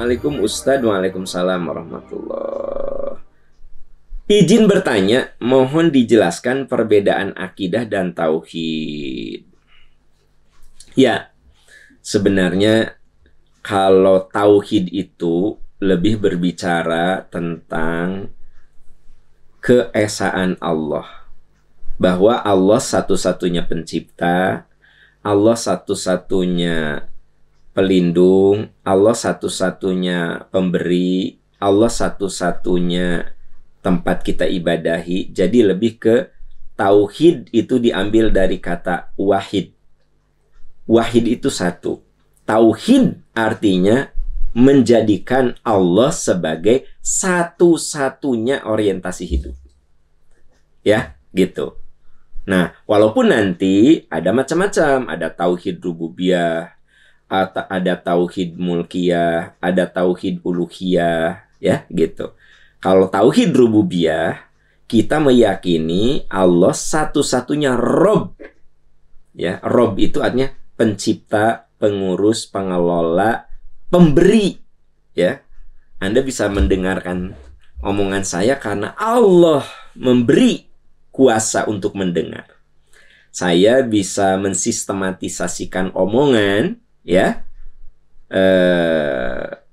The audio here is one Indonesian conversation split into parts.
Assalamualaikum Ustadz. Waalaikumsalam warahmatullah. Izin bertanya, mohon dijelaskan perbedaan akidah dan tauhid. Ya, sebenarnya kalau tauhid itu lebih berbicara tentang keesaan Allah. Bahwa Allah satu-satunya pencipta, Allah satu-satunya pelindung, Allah satu-satunya pemberi, Allah satu-satunya tempat kita ibadahi. Jadi lebih ke tauhid itu diambil dari kata wahid. Wahid itu satu. Tauhid artinya menjadikan Allah sebagai satu-satunya orientasi hidup. Ya, gitu. Nah, walaupun nanti ada macam-macam, ada tauhid rububiyah, ada tauhid mulkiyah, ada tauhid uluhiyah, ya gitu. Kalau tauhid rububiyah, kita meyakini Allah satu-satunya Rob. Ya, Rob itu artinya pencipta, pengurus, pengelola, pemberi. Ya, Anda bisa mendengarkan omongan saya karena Allah memberi kuasa untuk mendengar. Saya bisa mensistematisasikan omongan, ya,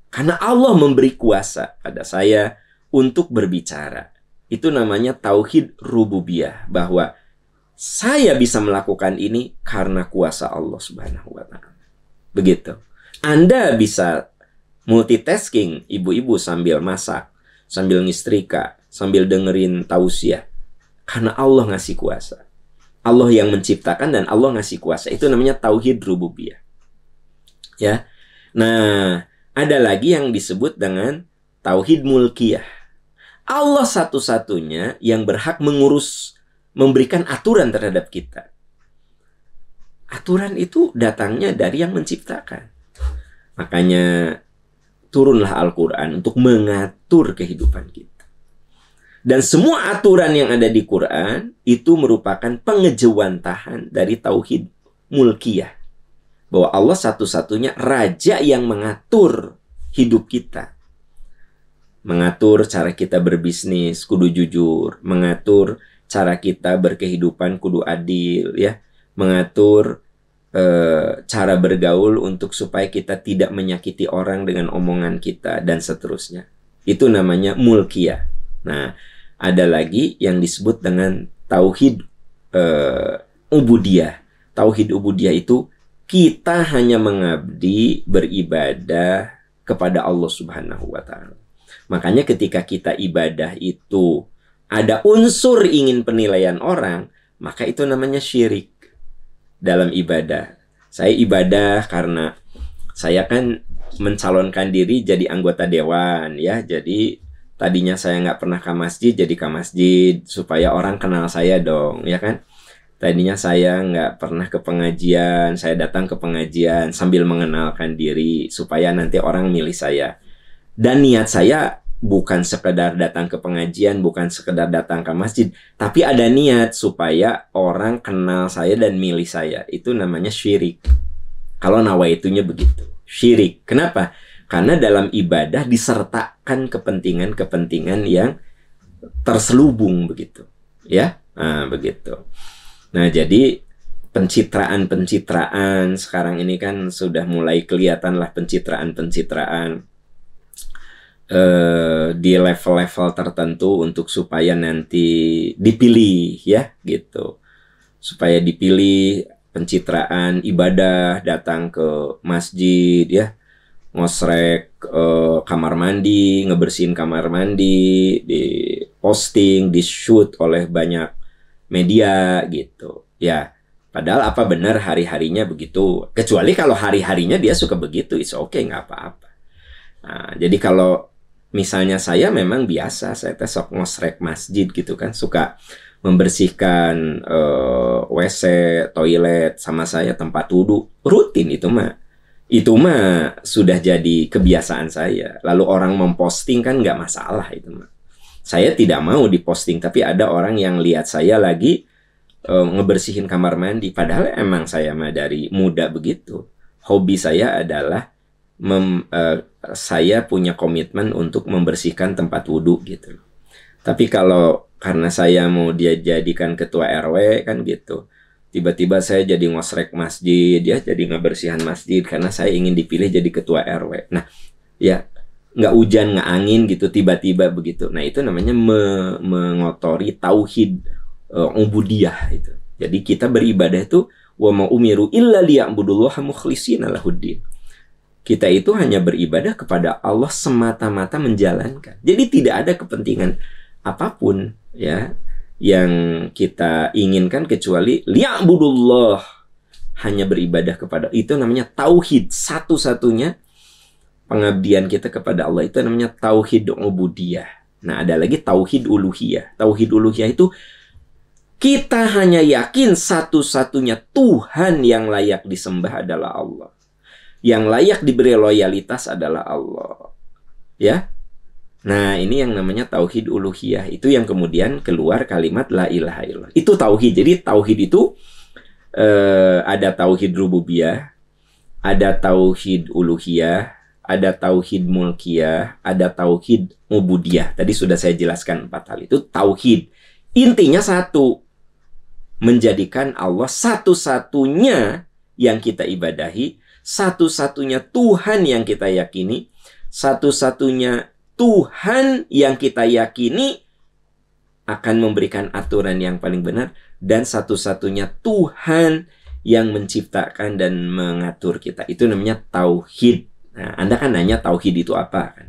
karena Allah memberi kuasa pada saya untuk berbicara. Itu namanya tauhid rububiyah, bahwa saya bisa melakukan ini karena kuasa Allah Subhanahu wa Ta'ala. Begitu. Anda bisa multitasking, ibu-ibu sambil masak, sambil ngistrika, sambil dengerin tausiah, karena Allah ngasih kuasa. Allah yang menciptakan dan Allah ngasih kuasa. Itu namanya tauhid rububiyah. Ya. Nah, ada lagi yang disebut dengan tauhid mulkiyah. Allah satu-satunya yang berhak mengurus, memberikan aturan terhadap kita. Aturan itu datangnya dari yang menciptakan. Makanya turunlah Al-Quran untuk mengatur kehidupan kita. Dan semua aturan yang ada di Quran itu merupakan pengejawantahan dari tauhid mulkiyah. Bahwa Allah satu-satunya raja yang mengatur hidup kita. Mengatur cara kita berbisnis, kudu jujur. Mengatur cara kita berkehidupan, kudu adil. Ya, mengatur cara bergaul untuk supaya kita tidak menyakiti orang dengan omongan kita, dan seterusnya. Itu namanya mulkiyah. Nah, ada lagi yang disebut dengan tauhid ubudiyah. Tauhid ubudiyah itu kita hanya mengabdi, beribadah kepada Allah Subhanahu wa Ta'ala. Makanya ketika kita ibadah itu ada unsur ingin penilaian orang, maka itu namanya syirik dalam ibadah. Saya ibadah karena saya kan mencalonkan diri jadi anggota dewan, ya. Jadi tadinya saya nggak pernah ke masjid, jadi ke masjid supaya orang kenal saya dong, ya kan. Tadinya saya nggak pernah ke pengajian, saya datang ke pengajian sambil mengenalkan diri supaya nanti orang milih saya. Dan niat saya bukan sekedar datang ke pengajian, bukan sekedar datang ke masjid, tapi ada niat supaya orang kenal saya dan milih saya. Itu namanya syirik. Kalau nawaitunya begitu, syirik. Kenapa? Karena dalam ibadah disertakan kepentingan-kepentingan yang terselubung begitu. Ya, nah, begitu. Nah, jadi pencitraan-pencitraan sekarang ini kan sudah mulai kelihatan lah, pencitraan-pencitraan di level-level tertentu untuk supaya nanti dipilih, ya, gitu. Supaya dipilih, pencitraan ibadah, datang ke masjid, ya, ngosrek kamar mandi, ngebersihin kamar mandi, di posting, di shoot oleh banyak media gitu, ya. Padahal apa benar hari-harinya begitu? Kecuali kalau hari-harinya dia suka begitu, it's okay, nggak apa-apa. Nah, jadi kalau misalnya saya memang biasa, saya sok ngosrek masjid gitu kan, suka membersihkan WC, toilet, sama saya tempat wudhu, rutin itu mah. Itu mah sudah jadi kebiasaan saya. Lalu orang memposting kan nggak masalah itu mah. Saya tidak mau diposting, tapi ada orang yang lihat saya lagi ngebersihin kamar mandi. Padahal emang saya mah dari muda begitu. Hobi saya adalah saya punya komitmen untuk membersihkan tempat wudhu gitu. Tapi kalau karena saya mau dia jadikan ketua RW kan gitu, tiba-tiba saya jadi ngosrek masjid, dia jadi ngebersihan masjid karena saya ingin dipilih jadi ketua RW. Nah, ya nggak hujan nggak angin gitu tiba-tiba begitu. Nah itu namanya mengotori tauhid ubudiyah itu. Jadi kita beribadah itu wa ma umiru illa liya'budullaha mukhlishina lahuddin. Kita itu hanya beribadah kepada Allah semata-mata menjalankan. Jadi tidak ada kepentingan apapun ya yang kita inginkan kecuali liya'budullah, hanya beribadah kepada. Itu namanya tauhid. Satu-satunya pengabdian kita kepada Allah itu namanya tauhid ubudiyah. Nah, ada lagi tauhid uluhiyah. Tauhid uluhiyah itu kita hanya yakin satu-satunya Tuhan yang layak disembah adalah Allah. Yang layak diberi loyalitas adalah Allah. Ya. Nah, ini yang namanya tauhid uluhiyah. Itu yang kemudian keluar kalimat la ilaha illallah. Itu tauhid. Jadi tauhid itu ada tauhid rububiyah, ada tauhid uluhiyah, ada tauhid mulkiyah, ada tauhid ubudiyah. Tadi sudah saya jelaskan 4 hal itu. Tauhid intinya satu, menjadikan Allah satu-satunya yang kita ibadahi, satu-satunya Tuhan yang kita yakini, satu-satunya Tuhan yang kita yakini akan memberikan aturan yang paling benar, dan satu-satunya Tuhan yang menciptakan dan mengatur kita. Itu namanya tauhid. Nah, Anda kan nanya tauhid itu apa kan?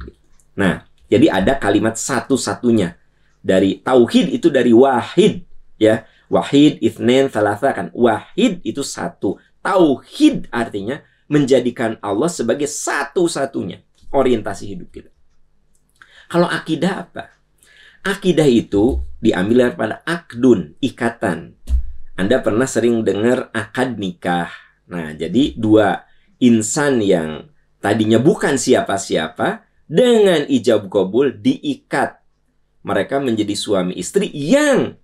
Nah, jadi ada kalimat satu-satunya. Dari tauhid itu dari wahid, ya. Wahid, itsnain, tsalatsa kan. Wahid itu satu. Tauhid artinya menjadikan Allah sebagai satu-satunya orientasi hidup kita. Kalau akidah apa? Akidah itu diambil daripada akdun, ikatan. Anda pernah sering dengar akad nikah. Nah, jadi dua insan yang tadinya bukan siapa-siapa, dengan ijab qabul diikat. Mereka menjadi suami istri yang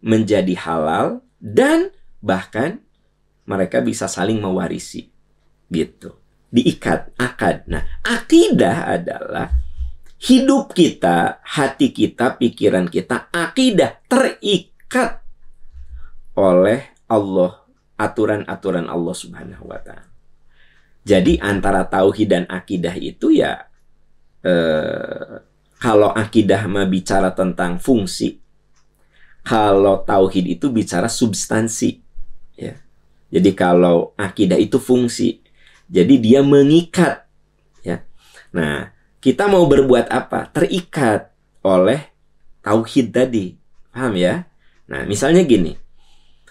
menjadi halal, dan bahkan mereka bisa saling mewarisi. Gitu. Diikat, akad. Nah, akidah adalah hidup kita, hati kita, pikiran kita, akidah terikat oleh Allah, aturan-aturan Allah Subhanahu wa Ta'ala. Jadi antara tauhid dan akidah itu ya, kalau akidah mah bicara tentang fungsi, kalau tauhid itu bicara substansi. Ya. Jadi kalau akidah itu fungsi, jadi dia mengikat. Ya. Nah, kita mau berbuat apa? Terikat oleh tauhid tadi. Paham ya? Nah, misalnya gini.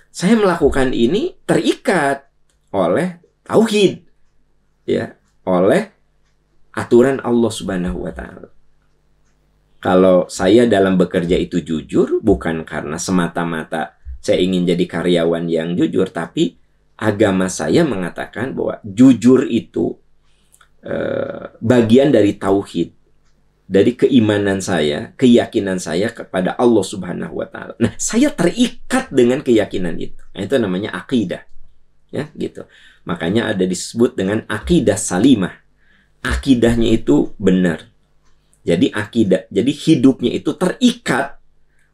Saya melakukan ini terikat oleh tauhid. Ya, oleh aturan Allah Subhanahu wa Ta'ala. Kalau saya dalam bekerja itu jujur, bukan karena semata-mata saya ingin jadi karyawan yang jujur, tapi agama saya mengatakan bahwa jujur itu bagian dari tauhid, dari keimanan saya, keyakinan saya kepada Allah Subhanahu wa Ta'ala. Nah, saya terikat dengan keyakinan itu. Nah, itu namanya akidah. Ya, gitu. Makanya ada disebut dengan akidah salimah. Akidahnya itu benar. Jadi akidah, jadi hidupnya itu terikat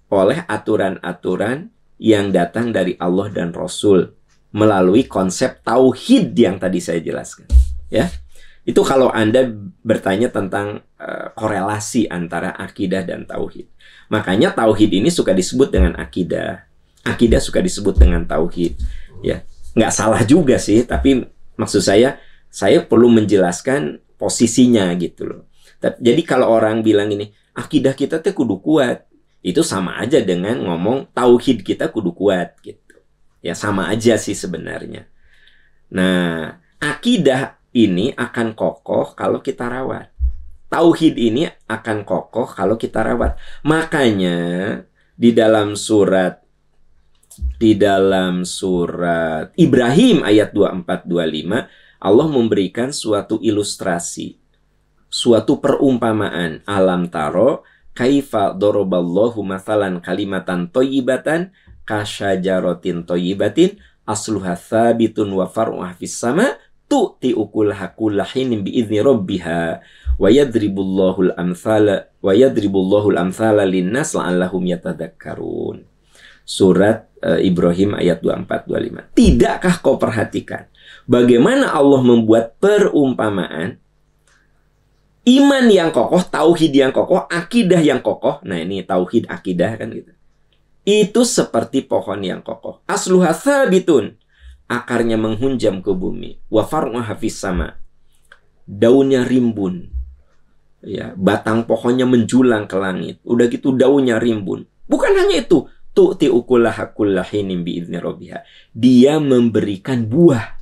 oleh aturan-aturan yang datang dari Allah dan Rasul melalui konsep tauhid yang tadi saya jelaskan. Ya. Itu kalau Anda bertanya tentang korelasi antara akidah dan tauhid. Makanya tauhid ini suka disebut dengan akidah. Akidah suka disebut dengan tauhid. Ya, nggak salah juga sih, tapi maksud saya perlu menjelaskan posisinya gitu loh. Jadi kalau orang bilang ini, akidah kita tuh kudu kuat, itu sama aja dengan ngomong tauhid kita kudu kuat gitu. Ya sama aja sih sebenarnya. Nah, akidah ini akan kokoh kalau kita rawat. Tauhid ini akan kokoh kalau kita rawat. Makanya di dalam surat Ibrahim ayat 24-25 Allah memberikan suatu ilustrasi, suatu perumpamaan. Alam taro kaifa doroballahu mathalan kalimatan thayyibatan kasyajaratin thayyibatin asluha tsabitun wa far'uha fis sama tu'ti ukulaha kullahin bi'izni rabbiha wa yadribullahul amthala linnas la'allahum yatadakkarun. Surat Ibrahim ayat 24-25. Tidakkah kau perhatikan bagaimana Allah membuat perumpamaan iman yang kokoh, tauhid yang kokoh, akidah yang kokoh. Nah, ini tauhid akidah kan gitu. Itu seperti pohon yang kokoh. Asluha tsabitun. Akarnya menghunjam ke bumi. Wa far'uha fis sama. Daunnya rimbun. Ya, batang pohonnya menjulang ke langit. Udah gitu daunnya rimbun. Bukan hanya itu. Tu'ti ukulaha kullahin bi'izni rabbiha. Dia memberikan buah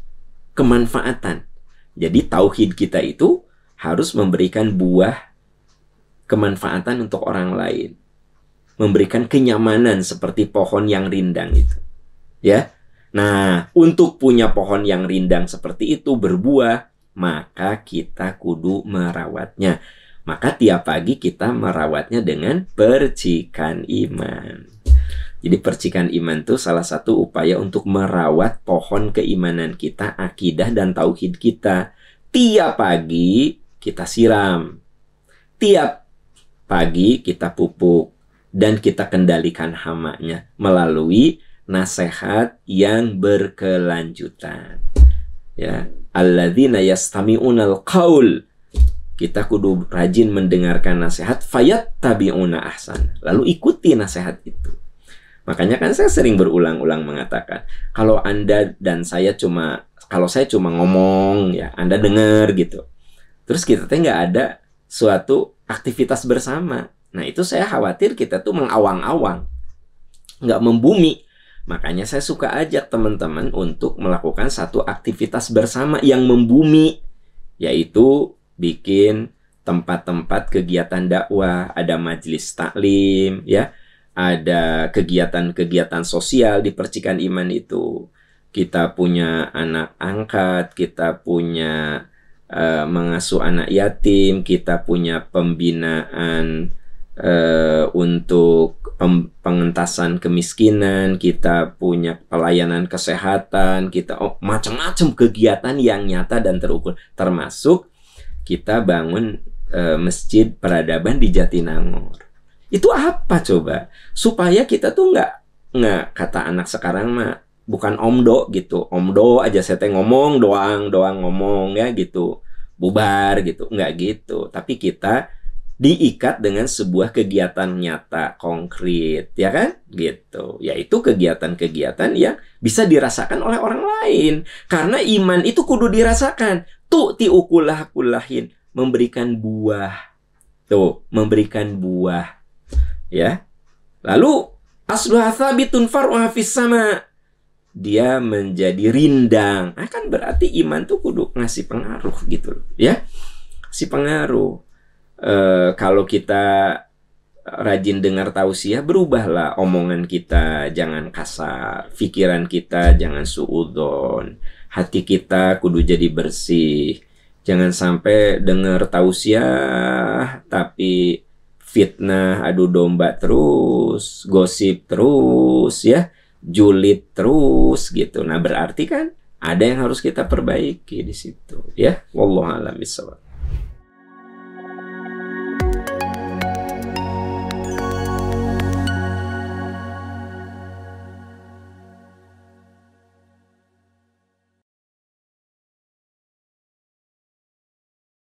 kemanfaatan. Jadi tauhid kita itu harus memberikan buah kemanfaatan untuk orang lain. Memberikan kenyamanan seperti pohon yang rindang itu. Ya. Nah, untuk punya pohon yang rindang seperti itu berbuah, maka kita kudu merawatnya. Maka tiap pagi kita merawatnya dengan percikan iman. Jadi percikan iman itu salah satu upaya untuk merawat pohon keimanan kita, akidah dan tauhid kita. Tiap pagi kita siram. Tiap pagi kita pupuk. Dan kita kendalikan hamanya melalui nasihat yang berkelanjutan. Ya, alladzina yastami'unal qaul. Kita kudu rajin mendengarkan nasihat, fayattabi'una ahsan. Lalu ikuti nasihat itu. Makanya kan saya sering berulang-ulang mengatakan, kalau Anda dan saya kalau saya cuma ngomong, ya Anda dengar gitu. Terus kita nggak ada suatu aktivitas bersama. Nah, itu saya khawatir kita tuh mengawang-awang, nggak membumi. Makanya saya suka ajak teman-teman untuk melakukan satu aktivitas bersama yang membumi, yaitu bikin tempat-tempat kegiatan dakwah, ada majelis taklim, ya, ada kegiatan-kegiatan sosial di percikan iman itu. Kita punya anak angkat, kita punya mengasuh anak yatim, kita punya pembinaan untuk pengentasan kemiskinan, kita punya pelayanan kesehatan, kita macam-macam kegiatan yang nyata dan terukur, termasuk kita bangun masjid peradaban di Jatinangor. Itu apa coba? Supaya kita tuh nggak kata anak sekarang mah bukan omdo gitu, omdo aja saya ngomong doang ngomong ya gitu, bubar gitu, nggak gitu. Tapi kita diikat dengan sebuah kegiatan nyata, konkret, ya kan? Gitu. Yaitu kegiatan-kegiatan yang bisa dirasakan oleh orang lain. Karena iman itu kudu dirasakan. Tu'ti ukulah kullahin, memberikan buah. Tuh, memberikan buah. Ya. Lalu asluha tsabitun far'uha fis sama. Dia menjadi rindang. Nah, kan berarti iman tuh kudu ngasih pengaruh gitu loh, ya. Si pengaruh. Kalau kita rajin dengar tausiah, berubahlah omongan kita, jangan kasar, pikiran kita jangan suudzon, hati kita kudu jadi bersih. Jangan sampai dengar tausiah tapi fitnah, adu domba terus, gosip terus, ya, julid terus gitu. Nah, berarti kan ada yang harus kita perbaiki di situ, ya. Wallahu a'lam bishawab.